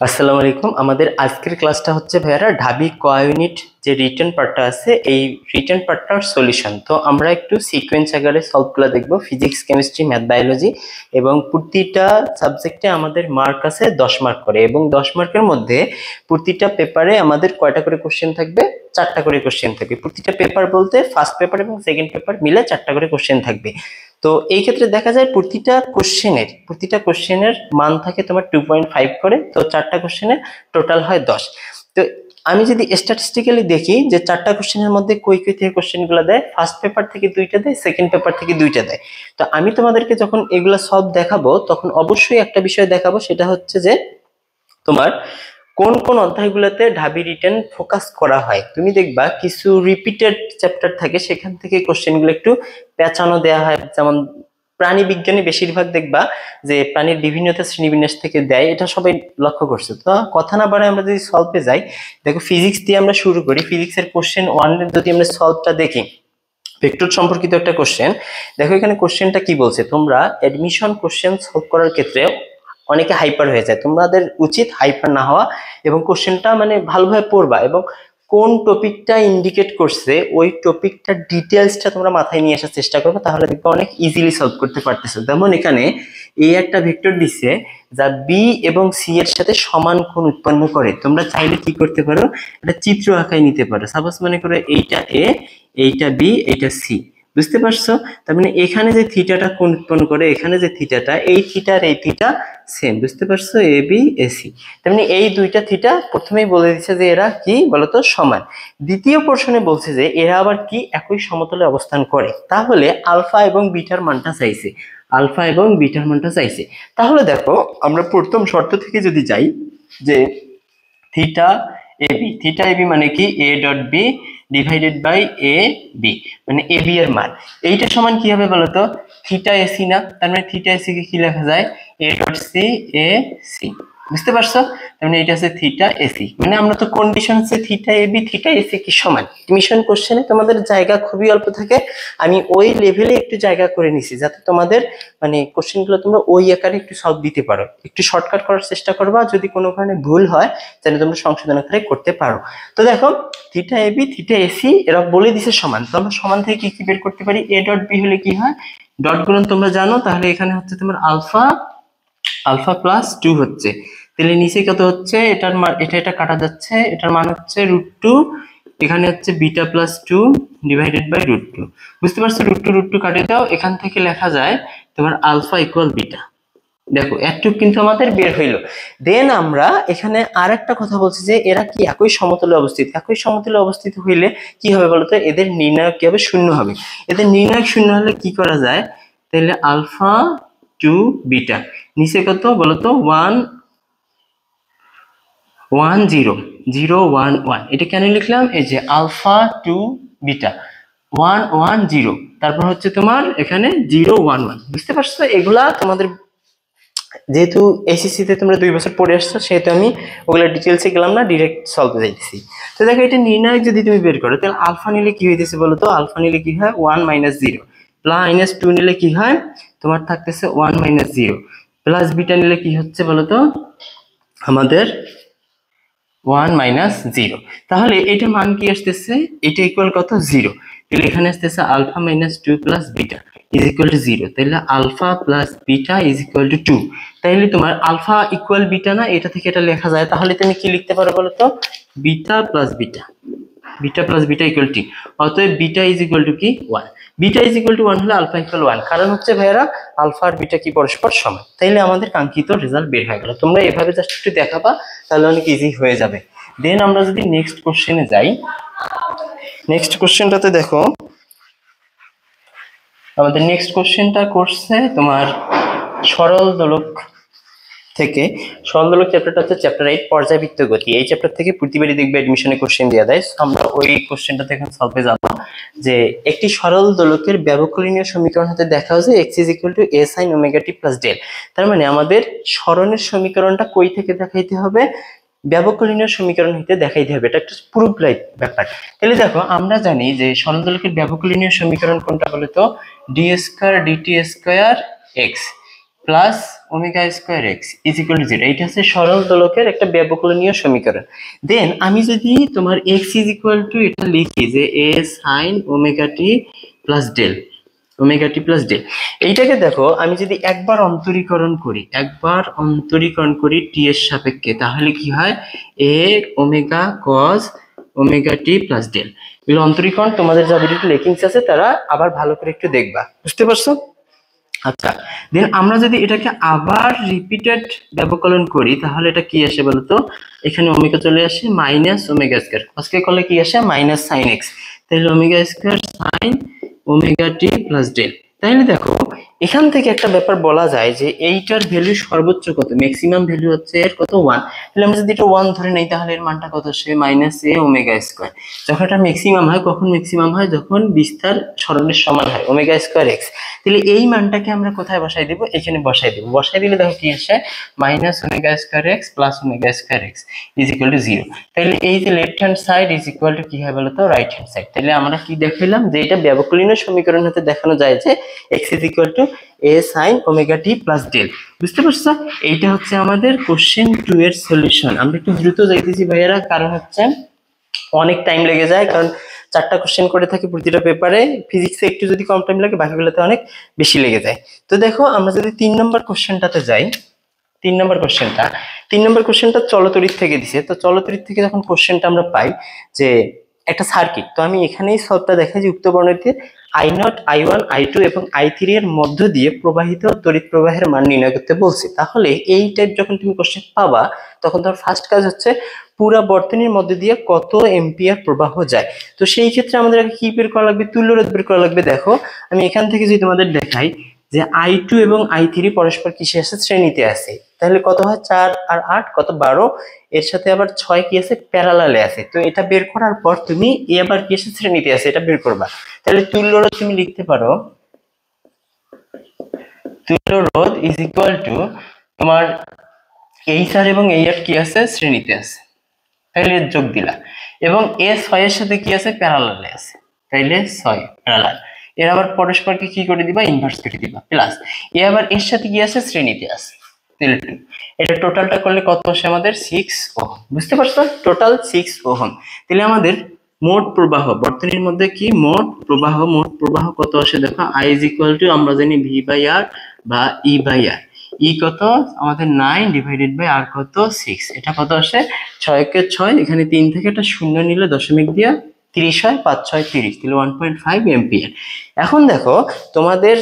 আসসালামু আলাইকুম। আমাদের আজকের ক্লাসটা হচ্ছে ভাইয়ারা ঢাবি ক ইউনিট যে রিটেন পার্টটা আছে এই রিটেন পার্টটার সলিউশন। তো আমরা একটু সিকোয়েন্স আকারে সলভগুলো দেখব, ফিজিক্স, কেমিস্ট্রি, ম্যাথ, বায়োলজি, এবং প্রতিটা সাবজেক্টে আমাদের মার্ক আছে 10 মার্ক করে, এবং 10 মার্কের মধ্যে প্রতিটা পেপারে আমাদের কয়টা করে কোশ্চেন থাকবে? 4টা করে কোশ্চেন থাকবে। প্রতিটা পেপার বলতে ফার্স্ট পেপার এবং সেকেন্ড পেপার মিলে 4টা করে কোশ্চেন থাকবে। তো এই ক্ষেত্রে দেখা যায় প্রতিটা কোশ্চেনের মান থাকে তোমার 2.5 করে। তো 4টা কোশ্চেনের টোটাল হয় 10। তো আমি যদি স্ট্যাটিস্টিক্যালি দেখি যে 4টা কোশ্চেনের মধ্যে কই কই থেকে কোশ্চেনগুলো দেয়, ফার্স্ট পেপার থেকে 2টা দেয়, সেকেন্ড পেপার থেকে 2টা দেয়। তো আমি তোমাদেরকে যখন এগুলা সব দেখাবো তখন অবশ্যই একটা বিষয় দেখাবো, সেটা হচ্ছে যে তোমার কোন কোন অধ্যায়গুলোতে ঢাবি রিটেন ফোকাস করা হয়। তুমি দেখবা কিছু রিপিটেড চ্যাপ্টার থাকে, সেখান থেকে কোশ্চেনগুলো একটু পেঁচানো দেওয়া হয়। যেমন প্রাণী বিজ্ঞানী বেশিরভাগ দেখবা যে প্রাণীর বিভিন্নতা শ্রেণীবিন্যাস থেকে দেয়, এটা সবাই লক্ষ্য করছে। তো কথা না বাড়ায় আমরা যদি সলভে যাই, দেখো ফিজিক্স দিয়ে আমরা শুরু করি। ফিজিক্সের কোশ্চেন 1 যদি আমরা সলভটা দেখি, ভেক্টর সম্পর্কিত একটা কোশ্চেন। দেখো এখানে কোশ্চেনটা কি বলছে, তোমরা এডমিশন কোশ্চেন সলভ করার ক্ষেত্রে অনেকে হাইপার হয়ে যায়, তোমাদের উচিত হাইপার না হওয়া এবং কোশ্চেনটা মানে ভালোভাবে পড়বা, এবং কোন টপিকটা ইন্ডিকেট করছে ওই টপিকটার ডিটেলসটা তোমরা মাথায় নিয়ে আসার চেষ্টা করবে, তাহলে দেখবে অনেক ইজিলি সলভ করতে পারতেছো। যেমন এখানে এই একটা ভেক্টর দিচ্ছে যা বি এবং সি এর সাথে সমান কোণ উৎপন্ন করে। তোমরা চাইলে কি করতে পারো, একটা চিত্র আঁকায় নিতে পারো। সাপোজ মনে করো এইটা এ, এইটা বি, এইটা সি। বুঝতে পারছো? তার মানে এখানে যে থিটাটা কোণ উৎপন্ন করে, এখানে যে থিটাটা, এই থিটা আর এই থিটা সেম। বুঝতে পারছো? A B A C. তার মানে এই দুইটা থিটা প্রথমেই বলে দিচ্ছে যে এরা কি বলতো সমান। দ্বিতীয় পোর্শনে বলছে যে এরা আবার কি একই সমতলে অবস্থান করে। তাহলে আলফা এবং বিটার মানটা চাইছে, আলফা এবং বিটার মানটা চাইছে। তাহলে দেখো আমরা প্রথম শর্ত থেকে যদি যাই, যে থিটা এ বি মানে কি A dot B divided by A B, মানে এ বি এর মান এইটা সমান কি হবে বলতো? থিটা এসি না? তার মানে থিটা এসি কে কি লেখা যায়? A dot C A C. বুঝতে পারছো? তার মানে এটা হচ্ছে থিটা এসি। মানে আমরা তো কন্ডিশন হচ্ছে theta A B theta AC কি সমান। মিশন কোশ্চেনে তোমাদের জায়গা খুবই অল্প থাকে, আমি ওই লেভেলে একটু জায়গা করে নিছি যাতে তোমাদের মানে কোশ্চেনগুলো তোমরা ওই আকারে একটু সলভ দিতে পারো। একটু শর্টকাট করার চেষ্টা করবা, যদি কোনো কারণে ভুল হয় তাহলে তোমরা সংশোধন আকারে করতে পারো। তো দেখো theta A B theta AC এরা বলে দিছে সমান। তো আমরা সমান থেকে কি কি বের করতে পারি? এ ডট বি হলে কি হয়, ডট গুণন তোমরা জানো, তাহলে এখানে হচ্ছে তোমার আলফা আলফা প্লাস 2 হচ্ছে। তাহলে নিচে কত হচ্ছে? এটার মান এটা কাটা যাচ্ছে, এটার মান হচ্ছে √2। এখানে হচ্ছে বিটা প্লাস 2 ডিভাইডেড বাই √2। বুঝতে পারছো? √2 কাটে দাও, এখান থেকে লেখা যায় তোমার আলফা ইকুয়াল বিটা। দেখো এতটুকু কিন্তু আমাদের বের হইলো। দেন আমরা এখানে আর একটা কথা বলছি যে এরা কি একই সমতলে অবস্থিত। একই সমতলে অবস্থিত হইলে কি হবে বলতো? এদের নির্ণায়ক কি হবে? শূন্য হবে। এদের নির্ণায়ক শূন্য হলে কি করা যায়? তাহলে আলফা টু বিটা, নিচে কত বলতো? 1 1 0 0 1 1। এটা কেন লিখলাম? এই যে আলফা টু বিটা 1 1 0, তারপর হচ্ছে তোমার এখানে 0 1 1। বুঝতে পারছো? এগুলা তোমাদের যেহেতু এসএসসি তে তোমরা 2 বছর পড়ে আসছো, সেহেতু আমি ওগুলা ডিটেলসে গেলাম না, ডিরেক্ট সলভে যাইতেছি। তো দেখো এটা নির্ণায়ক যদি তুমি বের করো, তাহলে আলফা নিলে কি হইতেছে বলো তো? আলফা নিলে কি হয়? 1 - 0 প্লাস 2 নিলে কি হয়? তোমার থাকতেছে 1 - 0 প্লাস বিটা নিলে কি হচ্ছে বলো তো? আমাদের 1 - 0। তাহলে এটা মান কি আসতেছে? এটা ইকুয়াল কত? 0। তাহলে এখানে আসতেছে alpha -2 plus beta is equal to 0। তাহলে alpha plus beta is equal to 2। তাহলে তোমার আলফা ইকুয়াল বিটা না, এটা থেকে এটা লেখা যায়। তাহলে তুমি কি লিখতে পারো বলো তো? Beta plus beta, beta plus beta equal টি। অতএব বিটা ইজ ইকুয়াল টু কি? 1। বিটা ইজ ইকুয়াল টু 1 হলে আলফা ইকুয়াল 1, কারণ হচ্ছে ভাইয়ারা আলফা আর বিটা কি পরস্পর সমান। তাইলে আমাদের কাঙ্ক্ষিত রেজাল্ট বের হয়ে গেল। তোমরা এভাবে জাস্ট একটু দেখাবা, তাহলে অনেক ইজি হয়ে যাবে। দেন আমরা যদি নেক্সট কোশ্চেনে যাই, নেক্সট কোশ্চেনটাতে দেখো আমাদের নেক্সট কোশ্চেনটা করছে তোমার সরল দোলক থেকে। সরল দোলক চ্যাপ্টারটা হচ্ছে চ্যাপ্টার 8 পর্যায়বৃত্ত গতি। এই চ্যাপ্টার থেকে প্রতিবারই দেখবে এডমিশনে কোশ্চেন দেওয়া দেয়। আমরা ওই কোশ্চেনটাতে এখন সলভে যাব, যে একটি সরল দোলকের ব্যবকলনীয় সমীকরণ হতে দেখা যায় x = a sin omega t plus del। তার মানে আমাদের সরণের সমীকরণটা কই থেকে দেখাইতে হবে? ব্যবকলনীয় সমীকরণ হতে দেখাইতে হবে। এটা একটা প্রুফ লাইক ব্যাপার। তাহলে দেখো আমরা জানি যে সরল দোলকের ব্যবকলনীয় সমীকরণ কোনটা বলতো? d² dt² x plus omega square x is equal to 0, এইটা হচ্ছে সরল দোলকের একটা ব্যবকলনীয় সমীকরণ। দেন আমি যদি তোমার এক্স ইজ ইকুয়াল টু এটা লিখি যে এ sine omega t plus del, omega t plus del, এইটাকে দেখো আমি যদি একবার অন্তরীকরণ করি টি এর সাপেক্ষে, তাহলে কি হয় এ ওমেগা কস ওমেগা টি প্লাস ডেল। এগুলো অন্তরীকরণ, তোমাদের যাদের একটু লেকিংস আছে তারা আবার ভালো করে একটু দেখবা, বুঝতে পারছো? আচ্ছা, দেন আমরা যদি এটাকে আবার রিপিটেড ব্যবকলন করি তাহলে এটা কি আসে বলতো, এখানে ওমেগা চলে আসে মাইনাস ওমেগা স্কয়ার, আজকে করলে কি আসে মাইনাস সাইন এক্স, তাহলে omega square sine omega t plus del. তাইলে দেখো এখান থেকে একটা ব্যাপার বলা যায় যে এইটার ভ্যালু সর্বোচ্চ কত, ম্যাক্সিমাম ভ্যালু হচ্ছে এর কত 1, তাহলে আমরা যদি এটা 1 ধরে নেই তাহলে এর মানটা কত আসে মাইনাস এ ওমেগা স্কয়ার। যখন এটা ম্যাক্সিমাম হয়, কখন ম্যাক্সিমাম হয়, যখন বিস্তার সরণের সমান হয় ওমেগা স্কয়ার এক্স। তাহলে এই মানটাকে আমরা কোথায় বসাই দেব, এখানে বসাই দেব, বসাই দিলে দেখো কি আসে minus omega square x plus omega square x is equal to 0। তাহলে এই যে left hand side is equal two কি হয় বলতো রাইট হ্যান্ড সাইড। তাহলে আমরা কি দেখাইলাম যে এটা ব্যবকলনীয় সমীকরণ হতে দেখানো যায় যে x is equal to a sine omega t plus del. বুঝতে পারছো? এইটা হচ্ছে আমাদের কোশ্চেন 2 এর সলিউশন। আমরা একটু দ্রুত যাইতেছি ভাইয়েরা, কারণ হচ্ছে অনেক টাইম লেগে যায়, কারণ 4টা কোশ্চেন করে থাকি প্রতিটা পেপারে। ফিজিক্সে একটু যদি কম টাইম লাগে, বাকিগুলোতে অনেক বেশি লেগে যায়। তো দেখো আমরা যদি 3 নম্বর কোশ্চেনটাতে যাই, 3 নম্বর কোশ্চেনটা চলতরিৎ থেকে দিছে। তো চলতরিৎ থেকে যখন কোশ্চেনটা আমরা পাই যে একটা সার্কিট, তো আমি এখানেই সবটা দেখাই যে উক্ত বর্ণনীতে I0, I1, I2 এবং I3 এর মধ্য দিয়ে প্রবাহিত তড়িৎ প্রবাহের মান নির্ণয় করতে বলছে। তাহলে এই টাইপ যখন তুমি কোশ্চেন পাবা, তখন তোমার ফার্স্ট কাজ হচ্ছে পুরা বর্তনীর মধ্যে দিয়ে কত এম্পিয়ার প্রবাহ যায়। তো সেই ক্ষেত্রে আমাদের আগে কি বের করা লাগবে, তুল্যরোধ বের করা লাগবে। দেখো আমি এখান থেকে যদি তোমাদের দেখাই যে I2 এবং I3 পরস্পর কিসে আছে, শ্রেণীতে আছে, তাহলে কত হয় 4 আর 8 কত 12, এর সাথে আবার 6 কি আছে প্যারালালে আছে। তো এটা বের করার পর তুমি এ আবার কি আছে শ্রেণীতে আছে এটা বের করবা। তাহলে তুল্যরোধ তুমি লিখতে পারো, তুল্যরোধ ইজ ইকুয়াল টু তোমার এই 4 এবং এই 8 কি আছে শ্রেণীতে আছে, তাইলে যোগ দিলা, এবং এ 6 এর সাথে কি আছে প্যারালালে আছে, তাইলে 6 প্যারালাল, এর আবার পরস্পরকে কি করে দিবা ইনভার্স করে দিবা, প্লাস এ আবার এর সাথে কি আছে শ্রেণীতে আছে, তাহলে 2। এটা টোটালটা করলে কত আসে আমাদের 6 ওহম। বুঝতে পারছো? Total 6 ohm. তাহলে আমাদের মোট প্রবাহ বর্তনীর মধ্যে কি মোট প্রবাহ কত আসে দেখো, I ইজ ইকুয়াল টু আমরা জানি V বাই R বা E বাই R। ই কত আমাদের 9 ডিভাইডেড বাই আর কত 6, এটা কত আসে 6 কে 6, এখানে 3 থেকে একটা শূন্য নিলে দশমিক দিয়ে 30 হয়, 5 6 30, তাহলে 1.5 এম্পিয়ার। এখন দেখো তোমাদের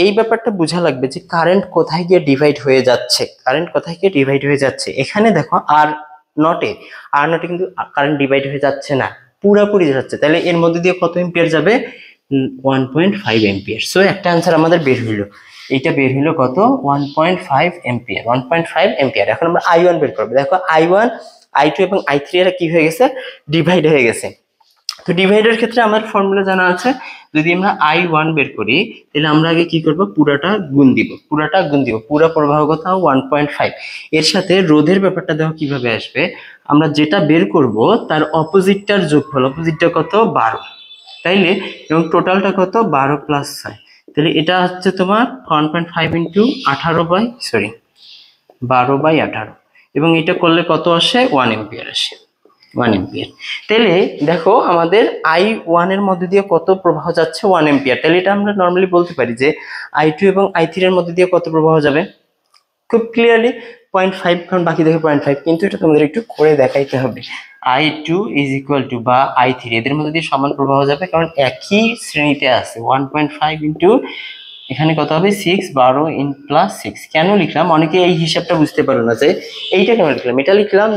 এই ব্যাপারটা বোঝা লাগবে যে কারেন্ট কোথায় গিয়ে ডিভাইড হয়ে যাচ্ছে, এখানে দেখো আর নটে কিন্তু কারেন্ট ডিভাইড হয়ে যাচ্ছে না, পুরোপুরি যাচ্ছে। তাহলে এর মধ্যে দিয়ে কত এম্পিয়ার যাবে 1.5 এম্পিয়ার। সো একটা অ্যান্সার আমাদের বের হইলো, এইটা বের হইলো কত 1.5 এম্পিয়ার, 1.5 এম্পিয়ার। এখন আমরা I1 বের করবো। দেখো I1, I2 এবং I3 এরা কি হয়ে গেছে ডিভাইড হয়ে গেছে। তো ডিভাইডের ক্ষেত্রে আমার ফর্মুলা জানা আছে, যদি আমরা I1 বের করি তাহলে আমরা আগে কি করব পুরাটা গুণ দিব, পুরা প্রবাহগত 1.5, এর সাথে রোধের ব্যাপারটা দেখো কিভাবে আসবে, আমরা যেটা বের করব তার অপোজিটটার যোগফল, অপোজিটটা কত 12, তাইলে এবং টোটালটা কত 12 প্লাস 6, তাহলে এটা হচ্ছে তোমার 1.5 ইন্টু 12/18, এবং এটা করলে কত আসে 1 এম্পিয়ার আসে, 1 এম্পিয়ার। তাহলে দেখো আমাদের I1 এর মধ্যে দিয়ে কত প্রবাহ যাচ্ছে 1 এম্পিয়ার। তাহলে এটা আমরা নরমালি বলতে পারি যে I2 এবং I3 এর মধ্যে দিয়ে কত প্রবাহ যাবে, খুব ক্লিয়ারলি 0.5, কারণ বাকি দেখে 0.5, কিন্তু এটা তোমাদের একটু করে দেখাইতে হবে। I2 ইজ ইকুয়াল টু বা I3 এদের মধ্যে দিয়ে সমান প্রবাহ যাবে, কারণ একই শ্রেণীতে আছে। 1.5 ইন্টু এখানে কত হবে 6, 12 ইন প্লাস 6। কেন লিখলাম, অনেকে এই হিসাবটা বুঝতে পারো না যে এইটা কেন লিখলাম। এটা লিখলাম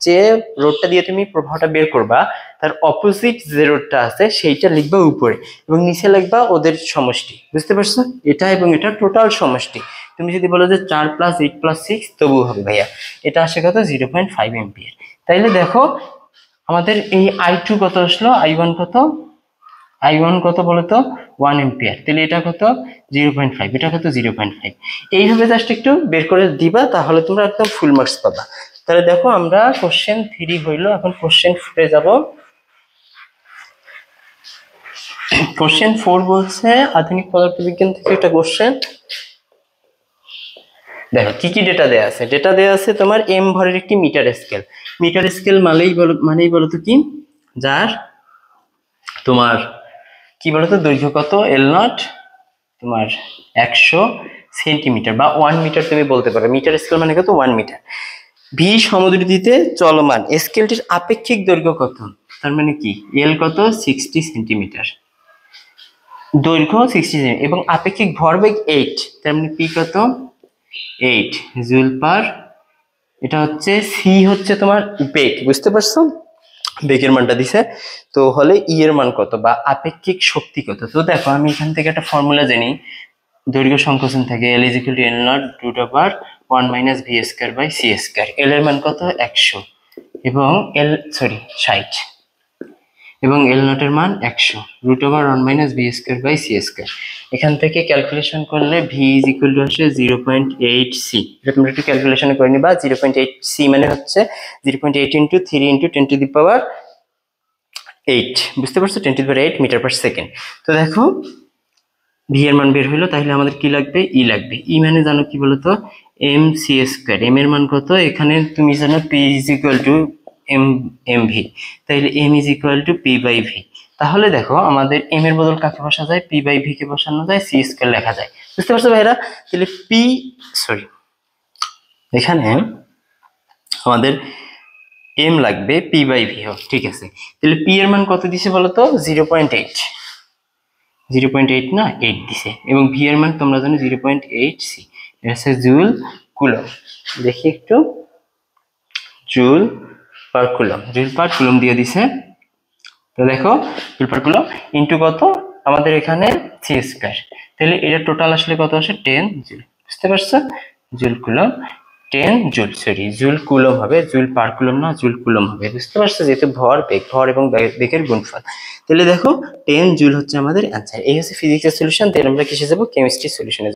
যে রোডটা দিয়ে তুমি প্রবাহটা বের করবা তার অপোজিট যে রোডটা আছে সেইটা লিখবা উপরে, এবং নিচে লিখবা ওদের সমষ্টি। বুঝতে পারছো? এটা এবং এটা টোটাল সমষ্টি। তুমি যদি বলো যে 4 + 8 + 6 তবুও হবে ভাইয়া। এটা আসে কত 0.5 এম্পিয়ার। তাইলে দেখো আমাদের এই I2 কত আসলো, I1 কত বলতো 1 এম্পিয়ার, তাহলে এটা কত 0.5, এটা কত 0.5। এইভাবে জাস্ট একটু বের করে দিবা, তাহলে তোমরা একদম ফুল মার্কস পাবা। তাহলে দেখো আমরা কোশ্চেন 3 হইলো, এখন কোশ্চেন 4 যাব। কোশ্চেন 4 বলছে আধুনিক পদার্থবিজ্ঞান থেকে একটা কোশ্চেন, দেখো কি কি ডেটা দেয়া আছে। ডেটা দেয়া আছে তোমার এম ভরের একটি মিটার স্কেল। মিটার স্কেল মানেই বলো তো কি, যার তোমার কি বলতো দৈর্ঘ্য কত, এল নট তোমার 100 সেন্টিমিটার বা 1 মিটার তুমি বলতে পারো। মিটার স্কেল মানে কত, 1 মিটার। ভি সমদ্রুতিতে চলমান, স্কেলটির আপেক্ষিক দৈর্ঘ্য কত, তার মানে কি এল কত 60 সেন্টিমিটার, দৈর্ঘ্য 60 এবং আপেক্ষিক ভরবেগ 8, তার মানে পি কত 8 জুল পার। এটা হচ্ছে সি হচ্ছে তোমার বেগ, বুঝতে পারছো, বেগের মানটা দিছে। তো হলে ই এর মান কত বা আপেক্ষিক শক্তি কত। তো দেখো আমি এখান থেকে একটা ফর্মুলা জানি, দৈর্ঘ্য সংকোচন থেকে L is equal to L not root over 1 minus V square by C square. L এর মান কত 100 এবং 60 এবং এল নট এর মান 100 root over 1 minus V square by C square. এখান থেকে ক্যালকুলেশন করলে ভি ইজ ইকুয়াল টু আসে 0.8 সি। এটা তোমরা একটু ক্যালকুলেশন করে নিবা। 0.8 সি মানে হচ্ছে 0.8 into 3 into 10 to the power 8, বুঝতে পারছো, 10 to the power 8 metre per second. তো দেখো ভি এর মান বের হইলো, তাহলে আমাদের কি লাগবে, ই লাগবে। ই মানে জানো কি বলতো, এম সি স্কয়ার। এম এর মান কত, এখানে তুমি জানো P is equal to M V, তাহলে M is equal to P by V. তাহলে দেখো আমাদের এম এর বদল কাকে বসা যায়, পি বাই ভি কে বসানো যায়, সি স্কয়ার লেখা যায়। বুঝতে পারছো ভাইরা? তাহলে এখানে আমাদের এম লাগবে, পি বাই ভি হোক, ঠিক আছে। তাহলে পি এর মান কত দিছে বলতো, 0.8, 0.8 না 8 দিছে, এবং ভি এর মান তোমরা জানো 0.8 সি। এটা হচ্ছে জুল কুলম। দেখি একটু, joule per coulomb, joule per coulomb দিয়ে দিছে। তো দেখো জুল পার কুলম ইন্টু কত আমাদের এখানে সি স্কয়ার, তাহলে এটা টোটাল আসলে কত আসে 10 জুল। বুঝতে পারছো, joule coulomb 10 joule, sorry joule coulomb হবে, জুল পার কুলম না, জুল কুলম হবে। বুঝতে পারছো, যেহেতু ভর এবং বেগের গুণফল। তাহলে দেখো 10 জুল হচ্ছে আমাদের অ্যান্সার। এই হচ্ছে ফিজিক্সের সলিউশন। তাহলে আমরা কিসে যাবো, কেমিস্ট্রি সলিউশনে।